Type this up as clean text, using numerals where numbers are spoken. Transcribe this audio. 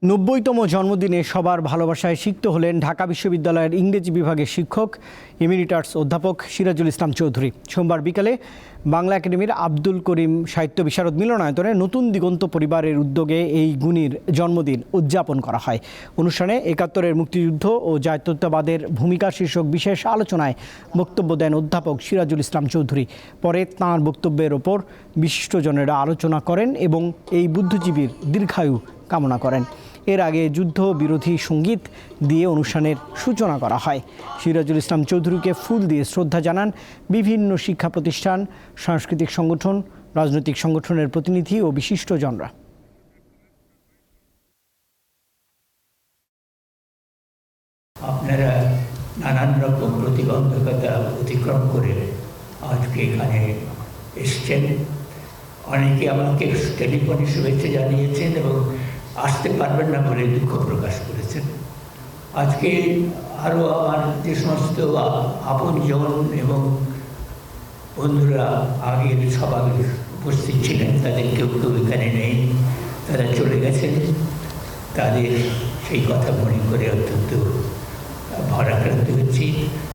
৯০তম জন্মদিনে সবার ভালোবাসায় সিক্ত হলেন ঢাকা বিশ্ববিদ্যালয়ের ইংরেজি বিভাগের শিক্ষক এমিরিটাস অধ্যাপক সিরাজুল ইসলাম চৌধুরী। সোমবার বিকালে বাংলা একাডেমির আব্দুল করিম সাহিত্য বিশারদ মিলনায়তনে নতুন দিগন্ত পরিবারের উদ্যোগে এই গুণীর জন্মদিন উদযাপন করা হয়। অনুষ্ঠানে ৭১-এর মুক্তিযুদ্ধ ও জাতীয়তাবাদের ভূমিকা শীর্ষক বিশেষ আলোচনায় বক্তব্য দেন অধ্যাপক সিরাজুল ইসলাম চৌধুরী। পরে তাঁর বক্তব্যের ওপর বিশিষ্টজনেরা আলোচনা করেন এবং এই বুদ্ধিজীবীর দীর্ঘায়ু কামনা করেন। এর আগে যুদ্ধ বিরোধী সঙ্গীত দিয়ে অনুষ্ঠানের সূচনা করা হয়। সিরাজুল ইসলাম চৌধুরীকে ফুল দিয়ে শ্রদ্ধা জানান বিভিন্ন শিক্ষা প্রতিষ্ঠান, সাংস্কৃতিক সংগঠন, রাজনৈতিক সংগঠনের প্রতিনিধি ও বিশিষ্টজনরা। আপনারা নানান রকম প্রতিবন্ধকতা অতিক্রম করে আজকে এখানে এসছেন। অনেকে আমাকে টেলিফোনে শুভেচ্ছা জানিয়েছেন এবং আসতে পারবেন না বলে দুঃখ প্রকাশ করেছেন। আজকে আরও আমার যে সমস্ত আপনজন এবং বন্ধুরা আগের সবাই উপস্থিত ছিলেন তাদের কেউ এখানে নেই, তারা চলে গেছেন। তাদের সেই কথা মনে করে অত্যন্ত ভারাক্রান্ত হচ্ছি।